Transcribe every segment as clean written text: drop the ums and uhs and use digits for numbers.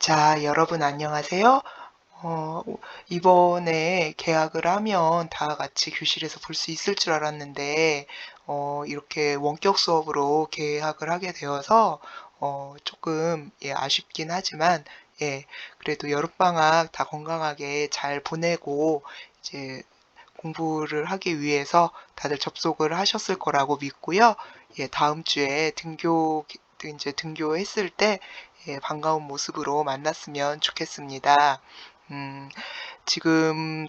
자, 여러분 안녕하세요. 어, 이번에 개학을 하면 다 같이 교실에서 볼 수 있을 줄 알았는데, 이렇게 원격 수업으로 개학을 하게 되어서, 조금, 아쉽긴 하지만, 예, 그래도 여름방학 다 건강하게 잘 보내고, 이제 공부를 하기 위해서 다들 접속을 하셨을 거라고 믿고요. 예, 다음 주에 이제 등교했을 때, 예, 반가운 모습으로 만났으면 좋겠습니다. 음, 지금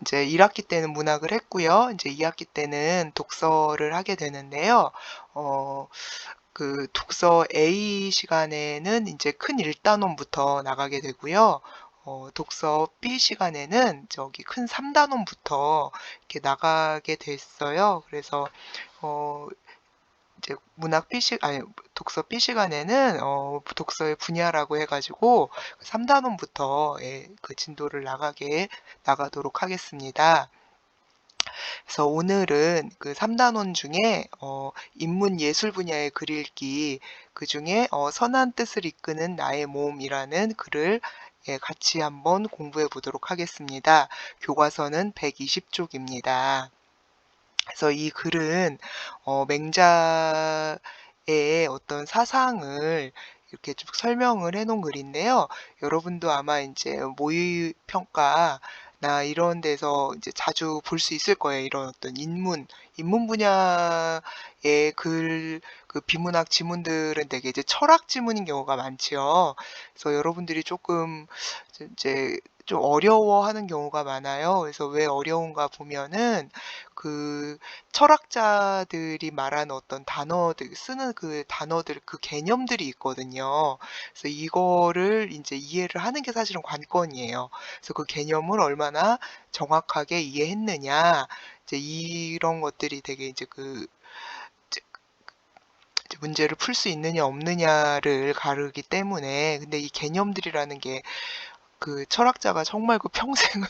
이제 1학기 때는 문학을 했고요. 이제 2학기 때는 독서를 하게 되는데요. 어, 그 독서 A 시간에는 이제 큰 1단원부터 나가게 되고요. 독서 B 시간에는 저기 큰 3단원부터 이렇게 나가게 됐어요. 그래서 어, 이제 문학 B 아니 독서 B 시간에는 독서의 분야라고 해가지고 3단원부터 예, 그 진도를 나가도록 하겠습니다. 그래서 오늘은 그 3단원 중에 인문 예술 분야의 글 읽기 그 중에 선한 뜻을 이끄는 나의 몸이라는 글을 예, 같이 한번 공부해 보도록 하겠습니다. 교과서는 120쪽입니다. 그래서 이 글은 맹자의 어떤 사상을 이렇게 쭉 설명을 해 놓은 글인데요. 여러분도 아마 이제 모의평가나 이런 데서 이제 자주 볼 수 있을 거예요. 이런 어떤 인문 분야의 그 비문학 지문들은 되게 이제 철학 지문인 경우가 많지요. 그래서 여러분들이 조금 이제 좀 어려워하는 경우가 많아요. 그래서 왜 어려운가 보면은 그 철학자들이 말하는 어떤 단어들, 쓰는 그 단어들, 그 개념들이 있거든요. 그래서 이거를 이제 이해를 하는 게 사실은 관건이에요. 그래서 그 개념을 얼마나 정확하게 이해했느냐, 이제 이런 것들이 되게 이제 문제를 풀 수 있느냐 없느냐를 가르기 때문에 근데 이 개념들이라는 게 그 철학자가 정말 그 평생을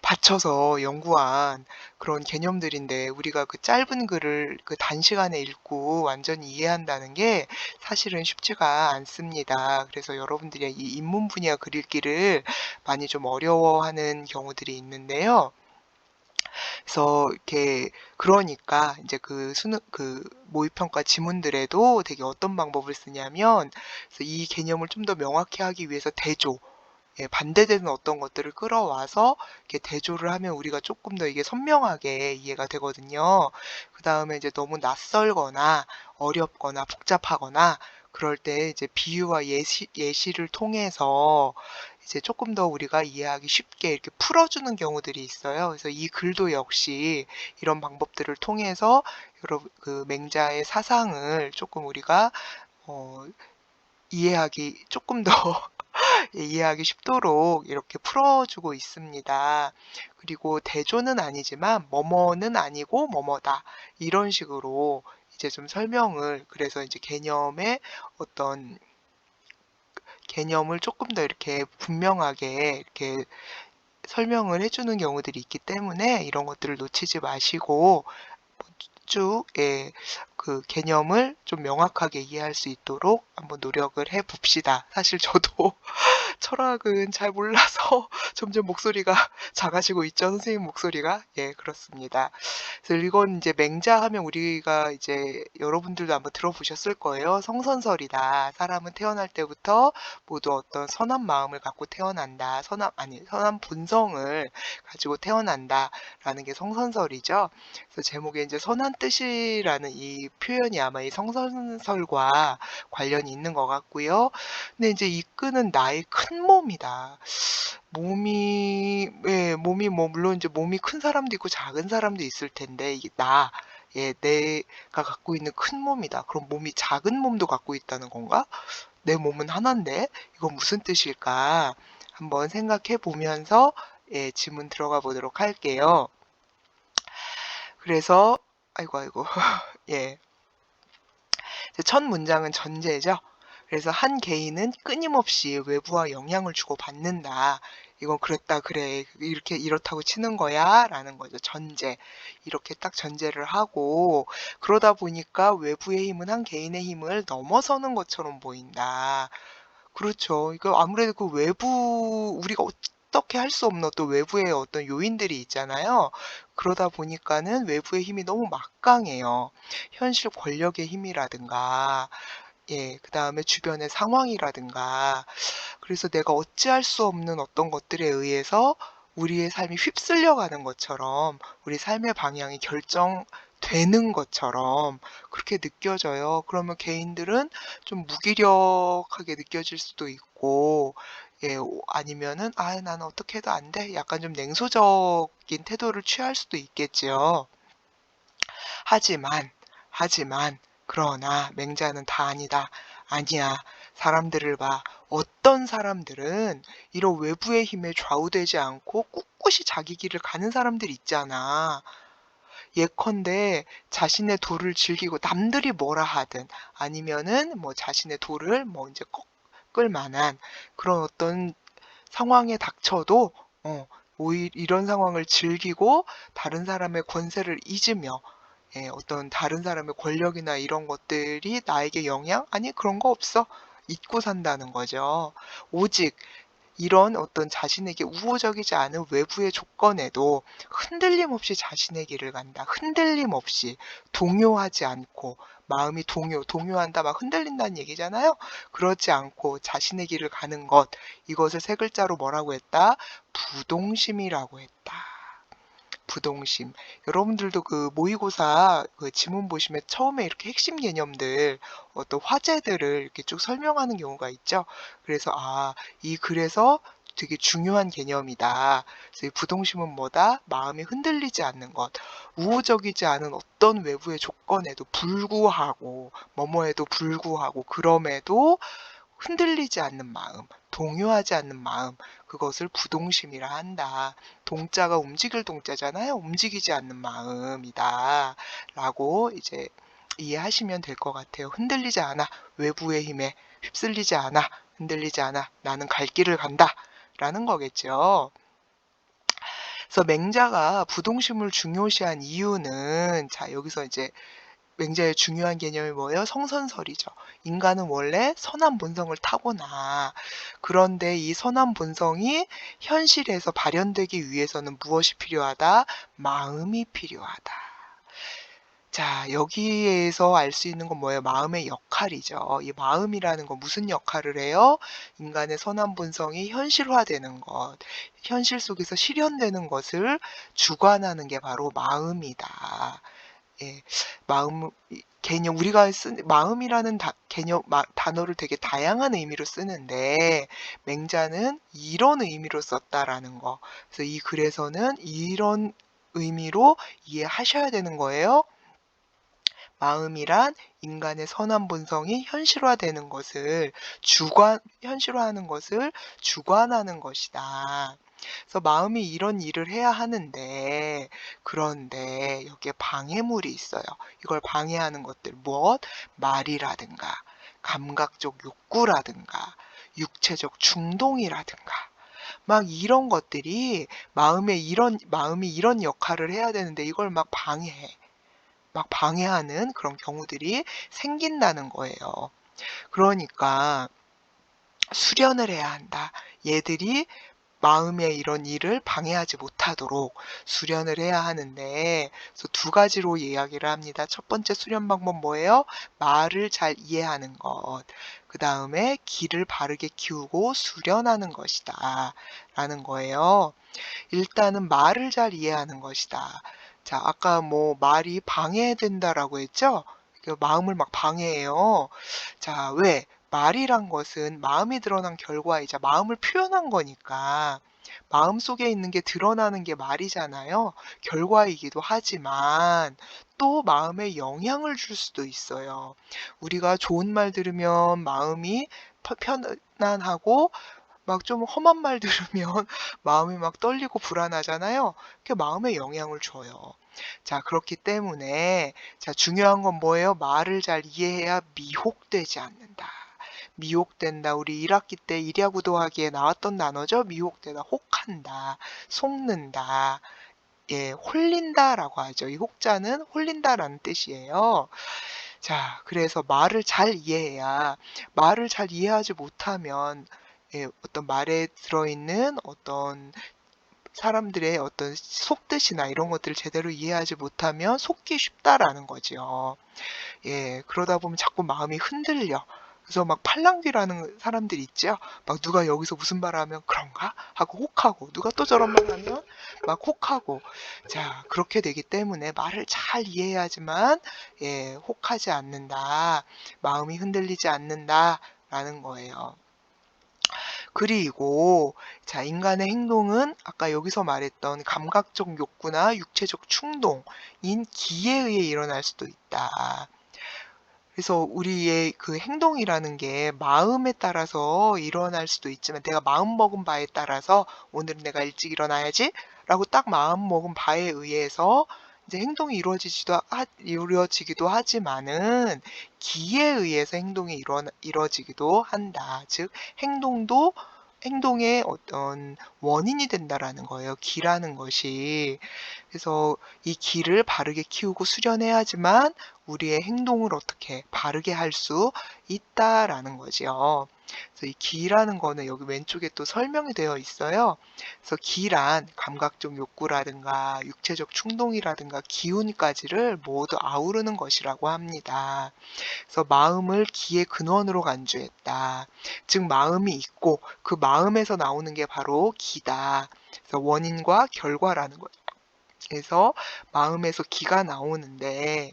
바쳐서 연구한 그런 개념들인데 우리가 그 짧은 글을 그 단시간에 읽고 완전히 이해한다는 게 사실은 쉽지가 않습니다. 그래서 여러분들이 이 인문 분야 글 읽기를 많이 좀 어려워하는 경우들이 있는데요. 그래서 이렇게 그러니까 이제 그 수능 그 모의평가 지문들에도 되게 어떤 방법을 쓰냐면 그래서 이 개념을 좀 더 명확히 하기 위해서 대조 예, 반대되는 어떤 것들을 끌어와서 이렇게 대조를 하면 우리가 조금 더 이게 선명하게 이해가 되거든요. 그 다음에 이제 너무 낯설거나 어렵거나 복잡하거나 그럴 때 이제 비유와 예시를 통해서 이제 조금 더 우리가 이해하기 쉽게 이렇게 풀어주는 경우들이 있어요. 그래서 이 글도 역시 이런 방법들을 통해서 여러분 그 맹자의 사상을 조금 우리가 어, 이해하기 조금 더 이해하기 쉽도록 이렇게 풀어주고 있습니다. 그리고 대조는 아니지만 뭐뭐는 아니고 뭐뭐다 이런 식으로 이제 좀 설명을 그래서 이제 어떤 개념을 조금 더 이렇게 분명하게 이렇게 설명을 해주는 경우들이 있기 때문에 이런 것들을 놓치지 마시고 쭉, 예, 그 개념을 좀 명확하게 이해할 수 있도록 한번 노력을 해 봅시다. 사실 저도 철학은 잘 몰라서 점점 목소리가 작아지고 있죠. 선생님 목소리가. 예, 그렇습니다. 그래서 이건 이제 맹자하면 우리가 이제 여러분들도 한번 들어보셨을 거예요. 성선설이다. 사람은 태어날 때부터 모두 어떤 선한 마음을 갖고 태어난다. 선한 본성을 가지고 태어난다라는 게 성선설이죠. 그래서 제목에 이제 선한 뜻이라는 이 표현이 아마 이 성선설과 관련이 있는 것 같고요. 근데 이제 이끄는 나의 큰 몸이다. 몸이 뭐 물론 이제 몸이 큰 사람도 있고 작은 사람도 있을 텐데 이게 예, 내가 갖고 있는 큰 몸이다. 그럼 몸이 작은 몸도 갖고 있다는 건가? 내 몸은 하나인데 이건 무슨 뜻일까? 한번 생각해 보면서 예, 지문 들어가 보도록 할게요. 그래서 아이고 예. 첫 문장은 전제죠. 그래서 한 개인은 끊임없이 외부와 영향을 주고 받는다. 이건 그랬다 그래 이렇게 이렇다고 치는 거야 라는 거죠. 전제 이렇게 딱 전제를 하고 그러다 보니까 외부의 힘은 한 개인의 힘을 넘어서는 것처럼 보인다. 그렇죠. 이거 아무래도 그 외부 우리가 어떻게 할 수 없는 어떤 외부의 어떤 요인들이 있잖아요. 그러다 보니까는 외부의 힘이 너무 막강해요. 현실 권력의 힘이라든가 그다음에 주변의 상황이라든가. 그래서 내가 어찌할 수 없는 어떤 것들에 의해서 우리의 삶이 휩쓸려 가는 것처럼 우리 삶의 방향이 결정되는 것처럼 그렇게 느껴져요. 그러면 개인들은 좀 무기력하게 느껴질 수도 있고 아니면은 '아 나는 어떻게 해도 안 돼.' 약간 좀 냉소적인 태도를 취할 수도 있겠지요. 하지만, 하지만 그러나 맹자는 다 아니다. 아니야. 사람들을 봐. 어떤 사람들은 이런 외부의 힘에 좌우되지 않고 꿋꿋이 자기 길을 가는 사람들이 있잖아. 예컨대 자신의 도를 즐기고 남들이 뭐라 하든 아니면은 뭐 자신의 도를 뭐 이제 꺾을 만한 그런 어떤 상황에 닥쳐도 오히려 이런 상황을 즐기고 다른 사람의 권세를 잊으며 어떤 다른 사람의 권력이나 이런 것들이 나에게 영향? 아니 그런 거 없어. 잊고 산다는 거죠. 오직 이런 어떤 자신에게 우호적이지 않은 외부의 조건에도 흔들림 없이 자신의 길을 간다. 흔들림 없이 동요하지 않고 마음이 동요한다 막 흔들린다는 얘기잖아요. 그렇지 않고 자신의 길을 가는 것 이것을 세 글자로 뭐라고 했다? 부동심이라고 했다. 부동심. 여러분들도 그 모의고사 그 지문 보시면 처음에 이렇게 핵심 개념들 어떤 화제들을 이렇게 쭉 설명하는 경우가 있죠. 그래서 이 글에서 되게 중요한 개념이다. 그래서 이 부동심은 뭐다? 마음이 흔들리지 않는 것. 우호적이지 않은 어떤 외부의 조건에도 불구하고 뭐뭐에도 불구하고 그럼에도 흔들리지 않는 마음, 동요하지 않는 마음, 그것을 부동심이라 한다. 동자가 움직일 동자잖아요. 움직이지 않는 마음이다. 라고 이제 이해하시면 될 것 같아요. 흔들리지 않아. 외부의 힘에 휩쓸리지 않아. 흔들리지 않아. 나는 갈 길을 간다. 라는 거겠죠. 그래서 맹자가 부동심을 중요시한 이유는 자, 여기서 이제 맹자의 중요한 개념이 뭐예요? 성선설이죠. 인간은 원래 선한 본성을 타고나. 그런데 이 선한 본성이 현실에서 발현되기 위해서는 무엇이 필요하다? 마음이 필요하다. 자, 여기에서 알 수 있는 건 뭐예요? 마음의 역할이죠. 이 마음이라는 건 무슨 역할을 해요? 인간의 선한 본성이 현실화되는 것, 현실 속에서 실현되는 것을 주관하는 게 바로 마음이다. 예, 개념, 우리가 쓴 마음이라는 단어를 되게 다양한 의미로 쓰는데, 맹자는 이런 의미로 썼다라는 거. 그래서 이 글에서는 이런 의미로 이해하셔야 되는 거예요. 마음이란 인간의 선한 본성이 현실화하는 것을 주관하는 것이다. 그래서 마음이 이런 일을 해야 하는데, 그런데 여기에 방해물이 있어요. 이걸 방해하는 것들, 무엇? 말이라든가, 감각적 욕구라든가, 육체적 충동이라든가, 막 이런 것들이 마음이 이런 역할을 해야 되는데 이걸 막 방해하는 그런 경우들이 생긴다는 거예요. 그러니까 수련을 해야 한다. 얘들이 마음의 이런 일을 방해하지 못하도록 수련을 해야 하는데, 그래서 두 가지로 이야기를 합니다. 첫 번째 수련 방법 뭐예요? 말을 잘 이해하는 것. 그 다음에 기를 바르게 키우고 수련하는 것이다. 라는 거예요. 일단은 말을 잘 이해하는 것이다. 자, 아까 뭐 말이 방해된다라고 했죠? 그 마음을 막 방해해요. 자, 왜? 말이란 것은 마음이 드러난 결과이자 마음을 표현한 거니까 마음 속에 있는 게 드러나는 게 말이잖아요. 결과이기도 하지만 또 마음에 영향을 줄 수도 있어요. 우리가 좋은 말 들으면 마음이 편안하고 막 좀 험한 말 들으면 마음이 막 떨리고 불안하잖아요. 그게 마음에 영향을 줘요. 자, 그렇기 때문에 자, 중요한 건 뭐예요? 말을 잘 이해해야 미혹되지 않는다. 미혹된다. 우리 1학기 때 일야구 도하기에 나왔던 단어죠. 미혹되다, 혹한다, 속는다. 홀린다라고 하죠. 이 혹자는 홀린다라는 뜻이에요. 자, 그래서 말을 잘 이해해야, 말을 잘 이해하지 못하면 어떤 말에 들어있는 어떤 사람들의 어떤 속뜻이나 이런 것들을 제대로 이해하지 못하면 속기 쉽다라는 거죠. 그러다 보면 자꾸 마음이 흔들려. 그래서 막 팔랑귀라는 사람들이 있죠. 막 누가 여기서 무슨 말 하면 그런가? 하고 혹하고, 누가 또 저런 말 하면 막 혹하고. 자, 그렇게 되기 때문에 말을 잘 이해해야지만, 혹하지 않는다. 마음이 흔들리지 않는다. 라는 거예요. 그리고 자, 인간의 행동은 아까 여기서 말했던 감각적 욕구나 육체적 충동인 기에 의해 일어날 수도 있다. 그래서 우리의 그 행동이라는 게 마음에 따라서 일어날 수도 있지만, 내가 마음먹은 바에 따라서 오늘은 내가 일찍 일어나야지 라고 딱 마음먹은 바에 의해서 이제 행동이 이루어지기도 하지만은, 기에 의해서 행동이 이루어지기도 한다. 즉 행동의 어떤 원인이 된다라는 거예요, 기라는 것이. 그래서 이 기를 바르게 키우고 수련해야지만 우리의 행동을 어떻게 바르게 할 수 있다라는 거지요. 그래서 이 기라는 거는 여기 왼쪽에 또 설명이 되어 있어요. 그래서 기란 감각적 욕구라든가 육체적 충동이라든가 기운까지를 모두 아우르는 것이라고 합니다. 그래서 마음을 기의 근원으로 간주했다. 즉 마음이 있고 그 마음에서 나오는 게 바로 기다. 그래서 원인과 결과라는 거죠. 그래서 마음에서 기가 나오는데,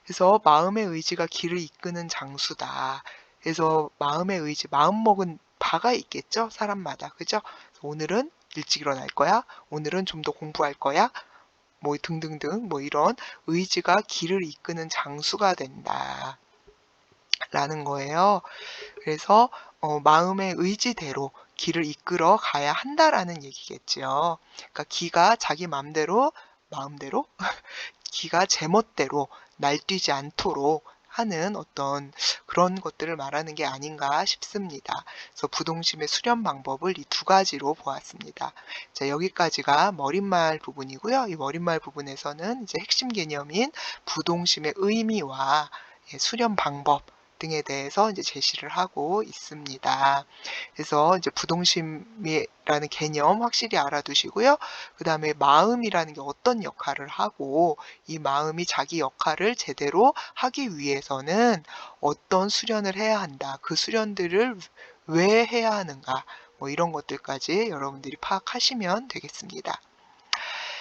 그래서 마음의 의지가 기를 이끄는 장수다. 그래서 마음의 의지, 마음먹은 바가 있겠죠, 사람마다. 그죠? 오늘은 일찍 일어날 거야. 오늘은 좀 더 공부할 거야. 뭐 등등등, 뭐 이런 의지가 기를 이끄는 장수가 된다. 라는 거예요. 그래서 마음의 의지대로 기를 이끌어 가야 한다라는 얘기겠지요. 그러니까 기가 자기 마음대로 기가 제멋대로 날뛰지 않도록 하는 어떤 그런 것들을 말하는 게 아닌가 싶습니다. 그래서 부동심의 수련 방법을 이 두 가지로 보았습니다. 자, 여기까지가 머릿말 부분이고요. 이 머릿말 부분에서는 이제 핵심 개념인 부동심의 의미와 수련 방법 등에 대해서 이제 제시를 하고 있습니다. 그래서 이제 부동심이라는 개념 확실히 알아두시고요. 그 다음에 마음이라는 게 어떤 역할을 하고, 이 마음이 자기 역할을 제대로 하기 위해서는 어떤 수련을 해야 한다. 그 수련들을 왜 해야 하는가. 뭐 이런 것들까지 여러분들이 파악하시면 되겠습니다.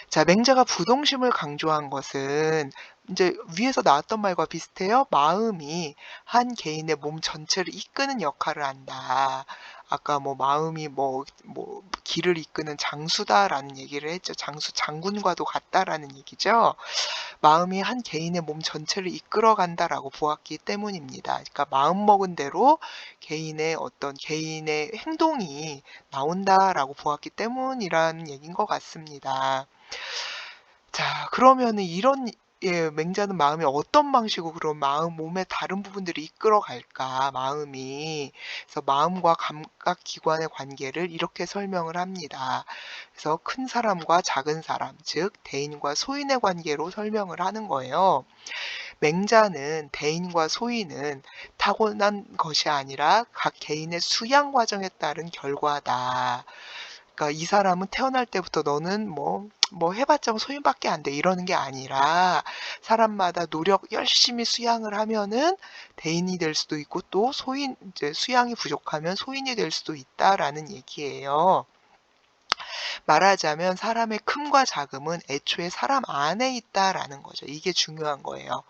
자, 맹자가 부동심을 강조한 것은 이제 위에서 나왔던 말과 비슷해요. 마음이 한 개인의 몸 전체를 이끄는 역할을 한다. 아까 뭐 마음이 기를 이끄는 장수다라는 얘기를 했죠. 장군과도 같다라는 얘기죠. 마음이 한 개인의 몸 전체를 이끌어 간다라고 보았기 때문입니다. 그러니까 마음 먹은 대로 개인의 행동이 나온다라고 보았기 때문이라는 얘기인 것 같습니다. 자, 그러면은 맹자는 마음이 어떤 방식으로 그런 몸의 다른 부분들을 이끌어 갈까, 마음이. 그래서 마음과 감각기관의 관계를 이렇게 설명을 합니다. 그래서 큰 사람과 작은 사람, 즉, 대인과 소인의 관계로 설명을 하는 거예요. 맹자는 대인과 소인은 타고난 것이 아니라 각 개인의 수양 과정에 따른 결과다. 그러니까 이 사람은 태어날 때부터 너는 뭐 해봤자 소인밖에 안 돼, 이러는 게 아니라 사람마다 열심히 수양을 하면은 대인이 될 수도 있고, 또 이제 수양이 부족하면 소인이 될 수도 있다라는 얘기예요. 말하자면 사람의 큼과 작음은 애초에 사람 안에 있다라는 거죠. 이게 중요한 거예요.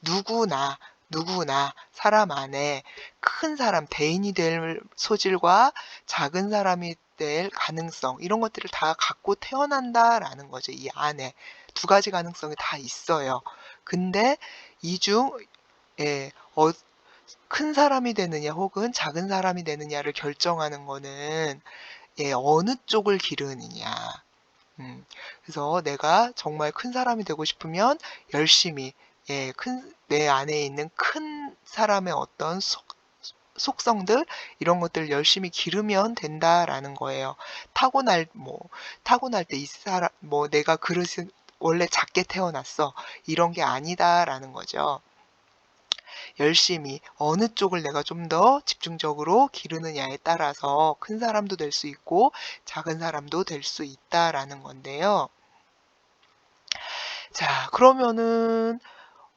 누구나 사람 안에 큰 사람, 대인이 될 소질과 작은 사람이 될 가능성, 이런 것들을 다 갖고 태어난다라는 거죠. 이 안에 두 가지 가능성이 다 있어요. 근데 이중 큰 사람이 되느냐 혹은 작은 사람이 되느냐를 결정하는 거는 어느 쪽을 기르느냐. 그래서 내가 정말 큰 사람이 되고 싶으면 열심히, 내 안에 있는 큰 사람의 어떤 속성들, 이런 것들을 열심히 기르면 된다라는 거예요. 타고날 때 이 사람, 내가 그릇은 원래 작게 태어났어, 이런 게 아니다라는 거죠. 열심히 어느 쪽을 내가 좀 더 집중적으로 기르느냐에 따라서 큰 사람도 될 수 있고 작은 사람도 될 수 있다라는 건데요. 자, 그러면은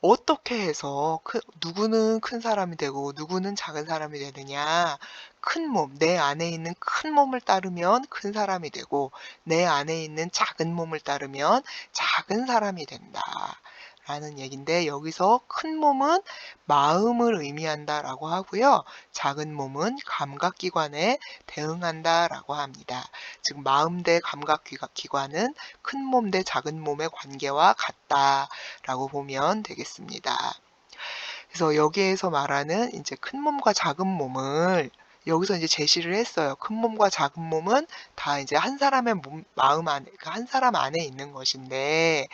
어떻게 해서 누구는 큰 사람이 되고 누구는 작은 사람이 되느냐? 큰 몸, 내 안에 있는 큰 몸을 따르면 큰 사람이 되고 내 안에 있는 작은 몸을 따르면 작은 사람이 된다. 라는 얘기인데 여기서 큰 몸은 마음을 의미한다라고 하고요. 작은 몸은 감각기관에 대응한다라고 합니다. 즉 마음 대 감각기관은 큰 몸 대 작은 몸의 관계와 같다라고 보면 되겠습니다. 그래서 여기에서 말하는 이제 큰 몸과 작은 몸을 여기서 이제 제시를 했어요. 큰 몸과 작은 몸은 다 이제 한 사람의 마음 안에, 한 사람 안에 있는 것인데,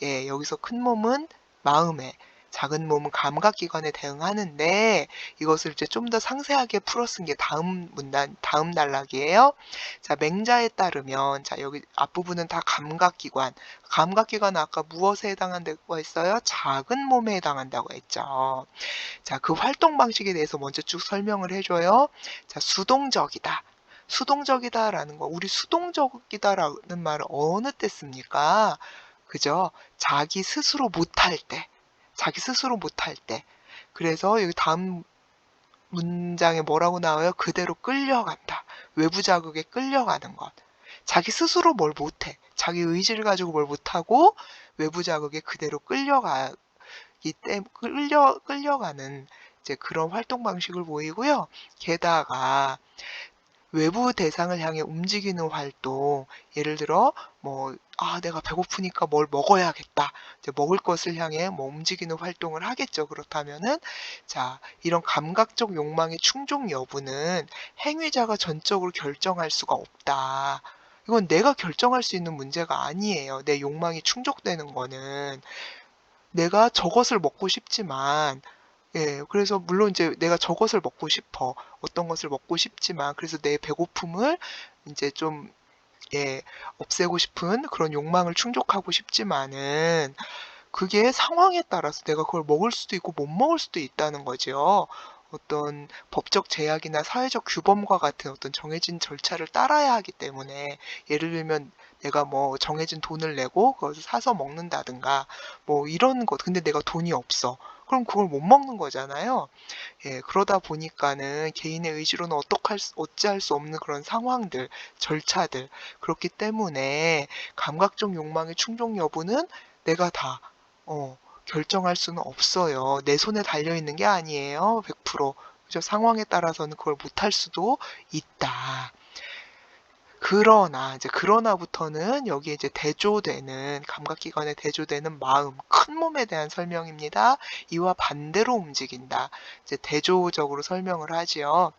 예, 여기서 큰 몸은 마음에, 작은 몸은 감각기관에 대응하는데, 이것을 이제 좀 더 상세하게 풀어 쓴 게 다음 단락이에요. 자, 맹자에 따르면, 자, 여기 앞부분은 다 감각기관. 감각기관은 아까 무엇에 해당한다고 했어요? 작은 몸에 해당한다고 했죠. 자, 그 활동 방식에 대해서 먼저 쭉 설명을 해줘요. 자, 수동적이다. 수동적이다라는 거, 우리 수동적이다라는 말을 어느 때 씁니까? 그죠? 자기 스스로 못할 때. 자기 스스로 못할 때. 그래서 여기 다음 문장에 뭐라고 나와요? 그대로 끌려간다. 외부 자극에 끌려가는 것. 자기 스스로 뭘 못해. 자기 의지를 가지고 뭘 못하고 외부 자극에 그대로 끌려가기 때문에 끌려가는 이제 그런 활동 방식을 보이고요. 게다가 외부 대상을 향해 움직이는 활동, 예를 들어 내가 배고프니까 뭘 먹어야겠다. 이제 먹을 것을 향해 움직이는 활동을 하겠죠. 그렇다면은 자, 이런 감각적 욕망의 충족 여부는 행위자가 전적으로 결정할 수가 없다. 이건 내가 결정할 수 있는 문제가 아니에요. 내 욕망이 충족되는 거는 내가 저것을 먹고 싶지만 예, 그래서 물론 이제 내가 저것을 먹고 싶어. 어떤 것을 먹고 싶지만 그래서 내 배고픔을 이제 좀 예, 없애고 싶은 그런 욕망을 충족하고 싶지만은 그게 상황에 따라서 내가 그걸 먹을 수도 있고 못 먹을 수도 있다는 거죠. 어떤 법적 제약이나 사회적 규범과 같은 어떤 정해진 절차를 따라야 하기 때문에 예를 들면 내가 정해진 돈을 내고 그것을 사서 먹는다든가 이런 것. 근데 내가 돈이 없어. 그럼 그걸 못 먹는 거잖아요. 예, 그러다 보니까는 개인의 의지로는 어찌할 수 없는 그런 상황들, 절차들. 그렇기 때문에 감각적 욕망의 충족 여부는 내가 다, 결정할 수는 없어요. 내 손에 달려있는 게 아니에요. 100%. 그죠? 상황에 따라서는 그걸 못할 수도 있다. 그러나부터는 여기에 이제 감각기관에 대조되는 마음, 큰 몸에 대한 설명입니다. 이와 반대로 움직인다. 이제 대조적으로 설명을 하지요.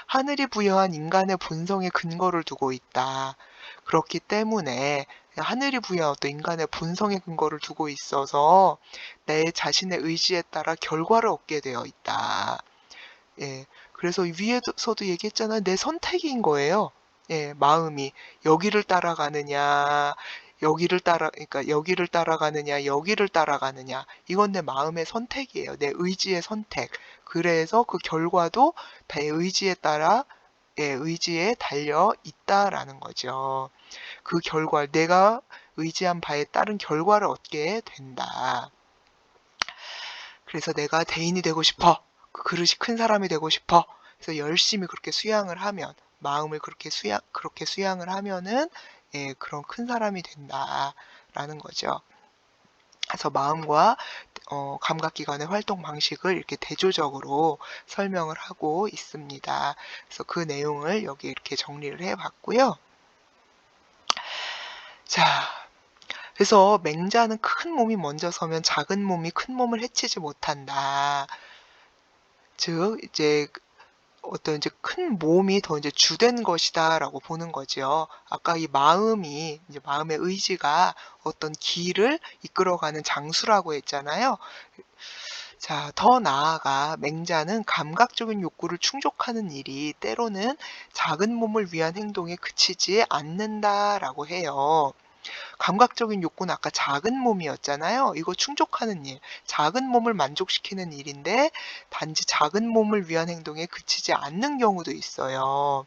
하늘이 부여한 인간의 본성에 근거를 두고 있다. 그렇기 때문에 하늘이 부여한 어떤 인간의 본성에 근거를 두고 있어서 내 자신의 의지에 따라 결과를 얻게 되어 있다. 예. 그래서 위에서도 얘기했잖아요. 내 선택인 거예요. 예, 마음이 여기를 따라가느냐, 그러니까 여기를 따라가느냐, 여기를 따라가느냐. 이건 내 마음의 선택이에요. 내 의지의 선택. 그래서 그 결과도 내 의지에 따라, 예, 의지에 달려 있다라는 거죠. 그 결과, 내가 의지한 바에 따른 결과를 얻게 된다. 그래서 내가 대인이 되고 싶어. 그 그릇이 큰 사람이 되고 싶어. 그래서 열심히 그렇게 수양을 하면, 마음을 그렇게 수양을 하면은, 예, 그런 큰 사람이 된다라는 거죠. 그래서 마음과 감각기관의 활동 방식을 이렇게 대조적으로 설명을 하고 있습니다. 그래서 그 내용을 여기 이렇게 정리를 해봤고요. 자, 그래서 맹자는 큰 몸이 먼저 서면 작은 몸이 큰 몸을 해치지 못한다. 즉 이제 어떤 이제 큰 몸이 더 이제 주된 것이다라고 보는 거죠. 아까 이 마음이 이제 마음의 의지가 어떤 길을 이끌어가는 장수라고 했잖아요. 자, 더 나아가 맹자는 감각적인 욕구를 충족하는 일이 때로는 작은 몸을 위한 행동에 그치지 않는다라고 해요. 감각적인 욕구는 아까 작은 몸이었잖아요. 이거 충족하는 일, 작은 몸을 만족시키는 일인데 단지 작은 몸을 위한 행동에 그치지 않는 경우도 있어요.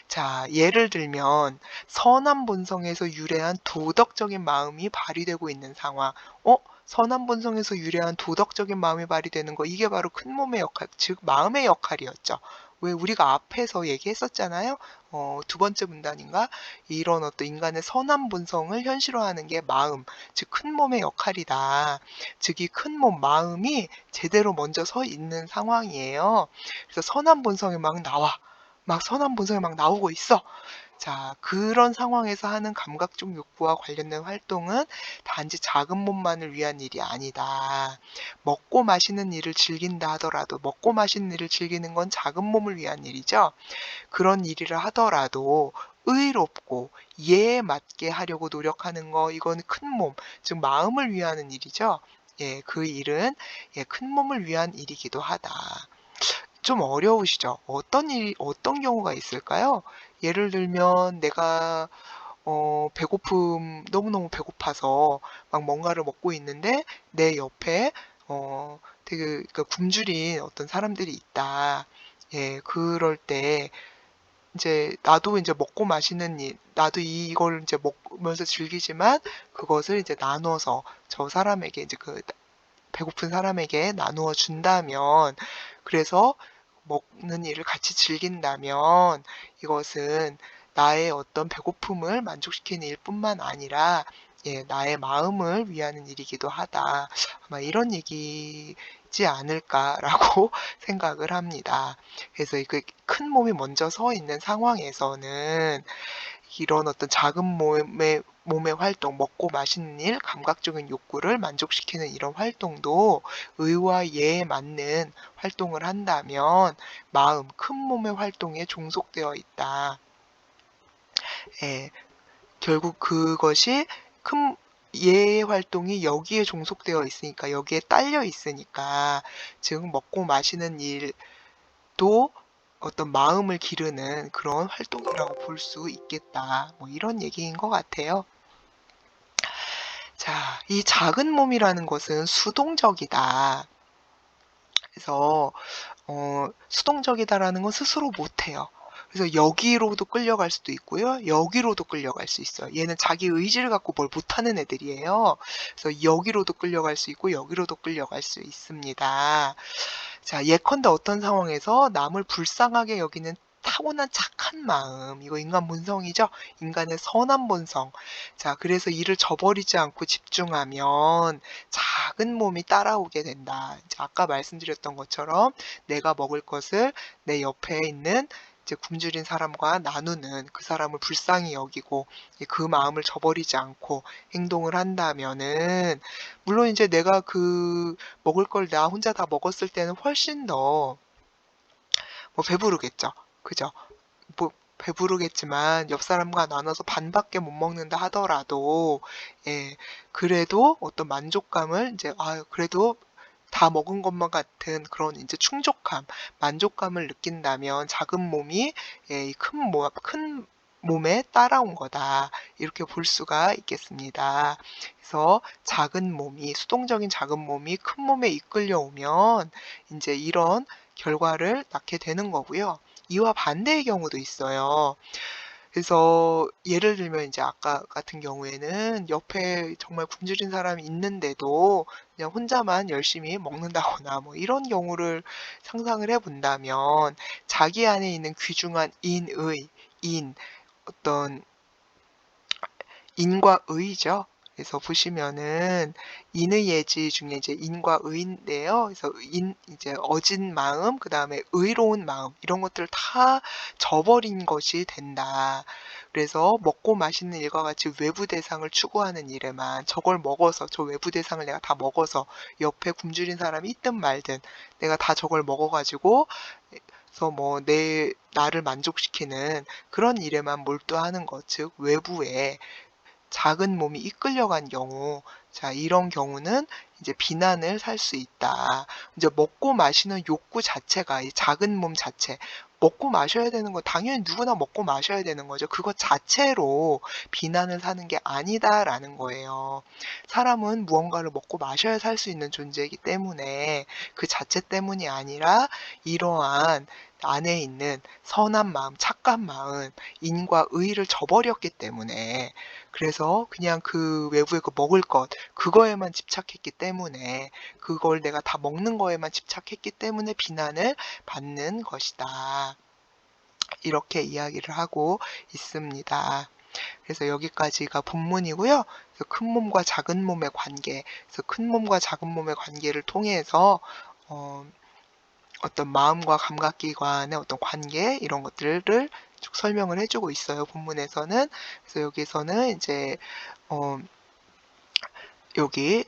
자, 예를 들면 선한 본성에서 유래한 도덕적인 마음이 발휘되고 있는 상황. 선한 본성에서 유래한 도덕적인 마음이 발휘되는 거, 이게 바로 큰 몸의 역할, 즉 마음의 역할이었죠. 왜 우리가 앞에서 얘기했었잖아요. 두 번째 문단인가? 이런 어떤 인간의 선한 본성을 현실화하는 게 마음, 즉 큰 몸의 역할이다. 즉 이 큰 몸, 마음이 제대로 먼저 서 있는 상황이에요. 그래서 선한 본성이 막 나와. 막 선한 본성이 막 나오고 있어. 자, 그런 상황에서 하는 감각적 욕구와 관련된 활동은 단지 작은 몸만을 위한 일이 아니다. 먹고 마시는 일을 즐긴다 하더라도, 먹고 마시는 일을 즐기는 건 작은 몸을 위한 일이죠. 그런 일이라 하더라도 의롭고 예에 맞게 하려고 노력하는 거, 이거는 큰 몸, 즉 마음을 위하는 일이죠. 예, 그 일은 큰 몸을 위한 일이기도 하다. 좀 어려우시죠? 어떤 경우가 있을까요? 예를 들면 내가 너무너무 배고파서 막 뭔가를 먹고 있는데 내 옆에 되게 그러니까 굶주린 어떤 사람들이 있다. 예, 그럴 때 이제 나도 이제 먹고 마시는 일, 나도 이걸 이제 먹으면서 즐기지만 그것을 이제 나눠서 저 사람에게 이제 그 배고픈 사람에게 나누어 준다면, 그래서 먹는 일을 같이 즐긴다면 이것은 나의 어떤 배고픔을 만족시키는 일뿐만 아니라 나의 마음을 위하는 일이기도 하다. 아마 이런 얘기지 않을까라고 생각을 합니다. 그래서 그 큰 몸이 먼저 서 있는 상황에서는 이런 어떤 작은 몸의 활동, 먹고 마시는 일, 감각적인 욕구를 만족시키는 이런 활동도 의와 예에 맞는 활동을 한다면 마음, 큰 몸의 활동에 종속되어 있다. 예, 결국 그것이 큰 예의 활동이 여기에 종속되어 있으니까, 여기에 딸려 있으니까, 즉 먹고 마시는 일도 어떤 마음을 기르는 그런 활동이라고 볼 수 있겠다. 뭐 이런 얘기인 것 같아요. 자, 이 작은 몸이라는 것은 수동적이다. 그래서 수동적이다라는 건 스스로 못해요. 그래서 여기로도 끌려갈 수도 있고요. 여기로도 끌려갈 수 있어요. 얘는 자기 의지를 갖고 뭘 못하는 애들이에요. 그래서 여기로도 끌려갈 수 있고 여기로도 끌려갈 수 있습니다. 자, 예컨대 어떤 상황에서 남을 불쌍하게 여기는 타고난 착한 마음, 이거 인간 본성이죠. 인간의 선한 본성. 자, 그래서 이를 저버리지 않고 집중하면 작은 몸이 따라오게 된다. 이제 아까 말씀드렸던 것처럼 내가 먹을 것을 내 옆에 있는 이제 굶주린 사람과 나누는, 그 사람을 불쌍히 여기고 그 마음을 저버리지 않고 행동을 한다면은, 물론 이제 내가 그 먹을 걸 나 혼자 다 먹었을 때는 훨씬 더 배부르겠죠. 그죠? 뭐 배부르겠지만 옆 사람과 나눠서 반밖에 못 먹는다 하더라도 그래도 어떤 만족감을 이제 그래도 다 먹은 것만 같은 그런 이제 충족감, 만족감을 느낀다면 작은 몸이 큰 몸에 따라온 거다. 이렇게 볼 수가 있겠습니다. 그래서 작은 몸이, 수동적인 작은 몸이 큰 몸에 이끌려 오면 이제 이런 결과를 낳게 되는 거고요. 이와 반대의 경우도 있어요. 그래서 예를 들면 이제 아까 같은 경우에는 옆에 정말 굶주린 사람이 있는데도 그냥 혼자만 열심히 먹는다거나 뭐 이런 경우를 상상을 해 본다면, 자기 안에 있는 귀중한 어떤 인과 의죠. 그래서 보시면은 인의 예지 중에 이제 인과 의인데요. 그래서 이제 어진 마음, 그 다음에 의로운 마음, 이런 것들을 다 저버린 것이 된다. 그래서 먹고 마시는 일과 같이 외부 대상을 추구하는 일에만, 저걸 먹어서, 저 외부 대상을 내가 다 먹어서 옆에 굶주린 사람이 있든 말든 내가 다 저걸 먹어가지고 그래서 나를 만족시키는 그런 일에만 몰두하는 것, 즉 외부에 작은 몸이 이끌려간 경우, 자, 이런 경우는 이제 비난을 살 수 있다. 이제 먹고 마시는 욕구 자체가, 이 작은 몸 자체, 먹고 마셔야 되는 거 당연히 누구나 먹고 마셔야 되는 거죠. 그것 자체로 비난을 사는 게 아니다라는 거예요. 사람은 무언가를 먹고 마셔야 살 수 있는 존재이기 때문에 그 자체 때문이 아니라 이러한 안에 있는 선한 마음, 착한 마음, 인과 의를 저버렸기 때문에 그래서 그냥 그 외부의 그 먹을 것 그거에만 집착했기 때문에 그걸 내가 다 먹는 거에만 집착했기 때문에 비난을 받는 것이다. 이렇게 이야기를 하고 있습니다. 그래서 여기까지가 본문이고요. 그래서 큰 몸과 작은 몸의 관계, 그래서 큰 몸과 작은 몸의 관계를 통해서 어, 어떤 마음과 감각기관의 어떤 관계 이런 것들을 쭉 설명을 해주고 있어요. 본문에서는. 그래서 여기서는 이제 어, 여기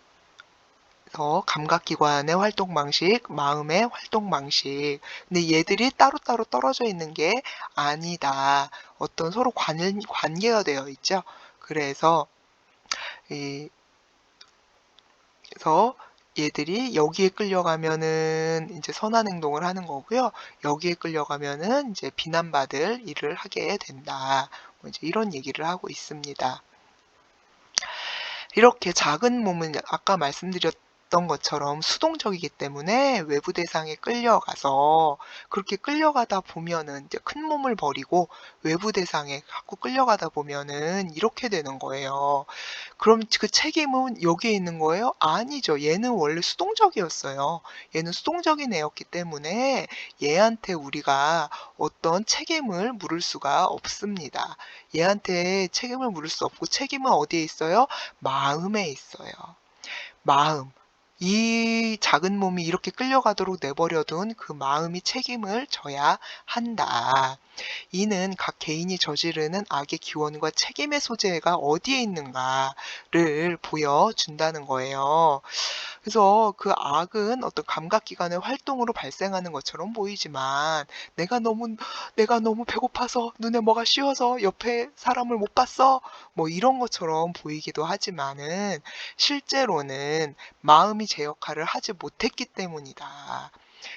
감각기관의 활동 방식, 마음의 활동 방식. 근데 얘들이 따로따로 떨어져 있는 게 아니다. 어떤 서로 관계가 되어 있죠. 그래서 이 그래서 얘들이 여기에 끌려가면은 이제 선한 행동을 하는 거고요. 여기에 끌려가면은 이제 비난받을 일을 하게 된다. 뭐 이제 이런 얘기를 하고 있습니다. 이렇게 작은 몸은 아까 말씀드렸던 것처럼 수동적이기 때문에 외부 대상에 끌려가서 그렇게 끌려가다 보면은 이제 큰 몸을 버리고 외부 대상에 자꾸 끌려가다 보면은 이렇게 되는 거예요. 그럼 그 책임은 여기에 있는 거예요? 아니죠. 얘는 원래 수동적이었어요. 얘는 수동적인 애였기 때문에 얘한테 우리가 어떤 책임을 물을 수가 없습니다. 얘한테 책임을 물을 수 없고 책임은 어디에 있어요? 마음에 있어요. 마음. 이 작은 몸이 이렇게 끌려가도록 내버려둔 그 마음이 책임을 져야 한다. 이는 각 개인이 저지르는 악의 기원과 책임의 소재가 어디에 있는가를 보여준다는 거예요. 그래서 그 악은 어떤 감각기관의 활동으로 발생하는 것처럼 보이지만 내가 너무 배고파서 눈에 뭐가 씌워서 옆에 사람을 못 봤어. 뭐 이런 것처럼 보이기도 하지만은 실제로는 마음이 제 역할을 하지 못했기 때문이다.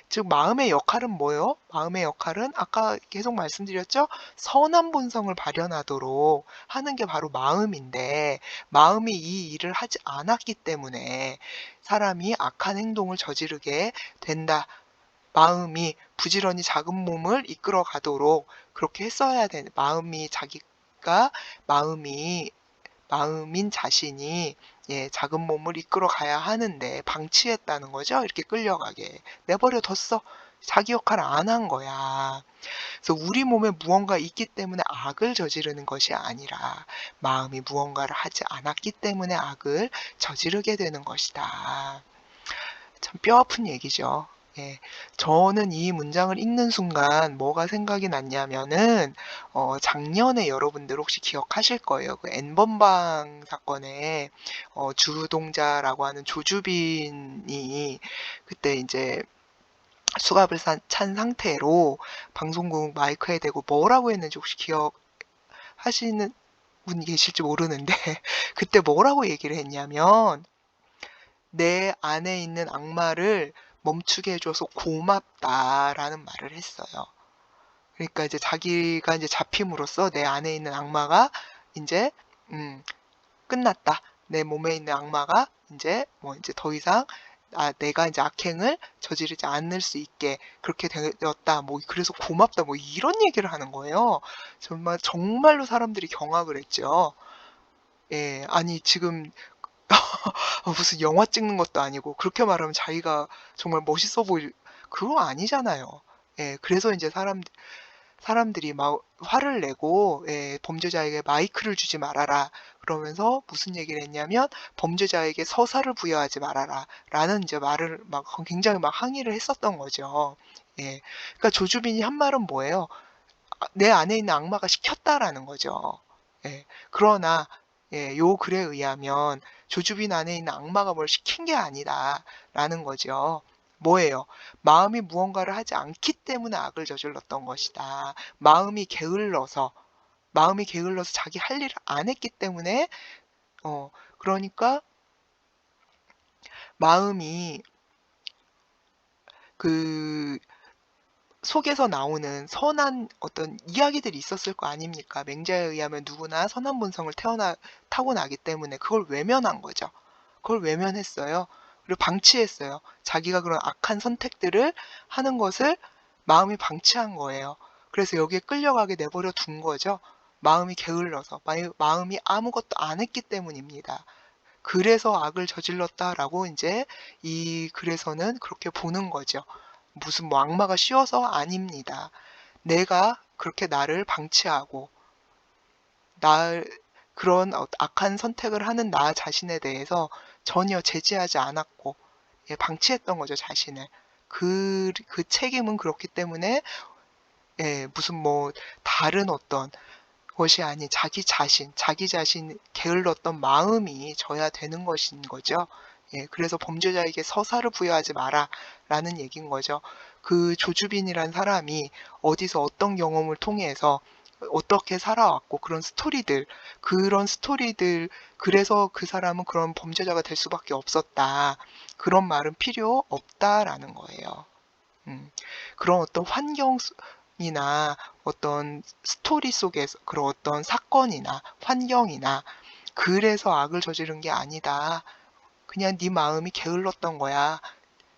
즉 마음의 역할은 뭐예요? 마음의 역할은 아까 계속 말씀드렸죠? 선한 본성을 발현하도록 하는 게 바로 마음인데 마음이 이 일을 하지 않았기 때문에 사람이 악한 행동을 저지르게 된다. 마음이 부지런히 작은 몸을 이끌어 가도록 그렇게 했어야 되는 자기가 마음이 마음인 자신이 작은 몸을 이끌어 가야 하는데 방치했다는 거죠. 이렇게 끌려가게. 내버려 뒀어. 자기 역할을 안 한 거야. 그래서 우리 몸에 무언가 있기 때문에 악을 저지르는 것이 아니라 마음이 무언가를 하지 않았기 때문에 악을 저지르게 되는 것이다. 참 뼈아픈 얘기죠. 예. 저는 이 문장을 읽는 순간 뭐가 생각이 났냐면은 작년에 여러분들 혹시 기억하실 거예요. 그 N번방 사건에 주동자라고 하는 조주빈이 그때 이제 수갑을 찬 상태로 방송국 마이크에 대고 뭐라고 했는지 혹시 기억하시는 분이 계실지 모르는데 그때 뭐라고 얘기를 했냐면 내 안에 있는 악마를 멈추게 해줘서 고맙다라는 말을 했어요. 그러니까 이제 자기가 이제 잡힘으로써 내 안에 있는 악마가 이제 끝났다. 내 몸에 있는 악마가 이제 뭐 이제 더 이상 내가 이제 악행을 저지르지 않을 수 있게 그렇게 되었다. 뭐 그래서 고맙다. 뭐 이런 얘기를 하는 거예요. 정말 정말로 사람들이 경악을 했죠. 예, 아니 지금 무슨 영화 찍는 것도 아니고 그렇게 말하면 자기가 정말 멋있어 보일 그거 아니잖아요. 예, 그래서 이제 사람들이 막 화를 내고 범죄자에게 마이크를 주지 말아라. 그러면서 무슨 얘기를 했냐면 범죄자에게 서사를 부여하지 말아라. 라는 이제 말을 막 굉장히 막 항의를 했었던 거죠. 예. 그러니까 조주빈이 한 말은 뭐예요? 내 안에 있는 악마가 시켰다라는 거죠. 예. 그러나 요 글에 의하면 조주빈 안에 있는 악마가 뭘 시킨 게 아니다라는 거죠. 뭐예요? 마음이 무언가를 하지 않기 때문에 악을 저질렀던 것이다. 마음이 게을러서 자기 할 일을 안 했기 때문에 그러니까 마음이 그 속에서 나오는 선한 어떤 이야기들이 있었을 거 아닙니까? 맹자에 의하면 누구나 선한 본성을 타고나기 때문에 그걸 외면한 거죠. 그걸 외면했어요. 그리고 방치했어요. 자기가 그런 악한 선택들을 하는 것을 마음이 방치한 거예요. 그래서 여기에 끌려가게 내버려 둔 거죠. 마음이 게을러서, 마음이 아무것도 안 했기 때문입니다. 그래서 악을 저질렀다라고 이제 이 글에서는 그렇게 보는 거죠. 무슨 뭐 악마가 씌워서 아닙니다. 내가 그렇게 나를 방치하고 그런 악한 선택을 하는 나 자신에 대해서 전혀 제지하지 않았고, 예, 방치했던 거죠, 자신을. 그 책임은 그렇기 때문에, 예, 무슨 뭐 다른 어떤 것이 아닌 자기 자신 게을렀던 마음이 져야 되는 것인 거죠. 예, 그래서 범죄자에게 서사를 부여하지 마라 라는 얘기인 거죠. 그 조주빈이란 사람이 어디서 어떤 경험을 통해서 어떻게 살아왔고 그런 스토리들, 그래서 그 사람은 그런 범죄자가 될 수밖에 없었다. 그런 말은 필요 없다라는 거예요. 그런 어떤 환경이나 어떤 스토리 속에서 그런 어떤 사건이나 환경이나 그래서 악을 저지른 게 아니다. 그냥 네 마음이 게을렀던 거야.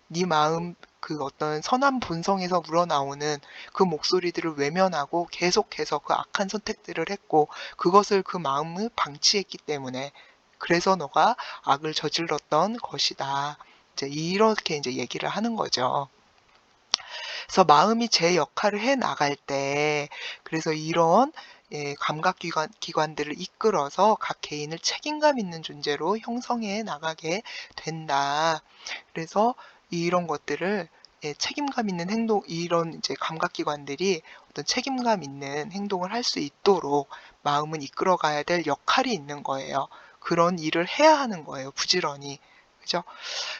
네 마음 그 어떤 선한 본성에서 우러나오는 그 목소리들을 외면하고 계속해서 그 악한 선택들을 했고 그것을 그 마음을 방치했기 때문에 그래서 너가 악을 저질렀던 것이다. 이제 이렇게 이제 얘기를 하는 거죠. 그래서 마음이 제 역할을 해 나갈 때 그래서 이런 예, 기관들을 이끌어서 각 개인을 책임감 있는 존재로 형성해 나가게 된다. 그래서 이런 것들을 예, 책임감 있는 행동, 이런 이제 감각기관들이 어떤 책임감 있는 행동을 할 수 있도록 마음은 이끌어 가야 될 역할이 있는 거예요. 그런 일을 해야 하는 거예요, 부지런히. 그죠?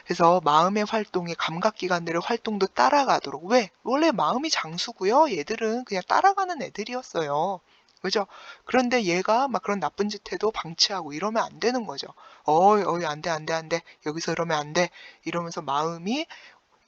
그래서 마음의 활동에 감각기관들의 활동도 따라가도록. 왜? 원래 마음이 장수고요. 얘들은 그냥 따라가는 애들이었어요. 그죠? 그런데 얘가 막 그런 나쁜 짓 해도 방치하고 이러면 안 되는 거죠. 어이, 안 돼, 안 돼, 안 돼. 여기서 이러면 안 돼. 이러면서 마음이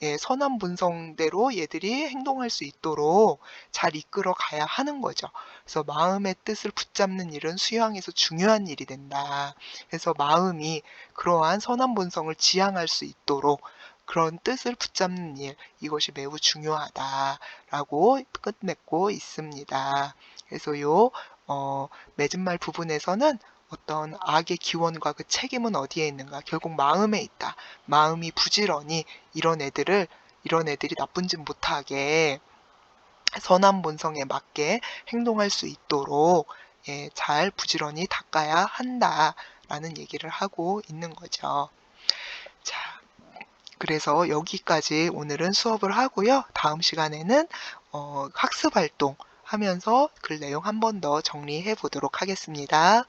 예, 선한 본성대로 얘들이 행동할 수 있도록 잘 이끌어 가야 하는 거죠. 그래서 마음의 뜻을 붙잡는 일은 수양에서 중요한 일이 된다. 그래서 마음이 그러한 선한 본성을 지향할 수 있도록 그런 뜻을 붙잡는 일, 이것이 매우 중요하다라고 끝맺고 있습니다. 그래서 맺은 말 부분에서는 어떤 악의 기원과 그 책임은 어디에 있는가? 결국 마음에 있다. 마음이 부지런히 이런 애들이 나쁜 짓 못하게 선한 본성에 맞게 행동할 수 있도록 예, 잘 부지런히 닦아야 한다라는 얘기를 하고 있는 거죠. 자, 그래서 여기까지 오늘은 수업을 하고요. 다음 시간에는 학습 활동 하면서 글 내용 한 번 더 정리해 보도록 하겠습니다.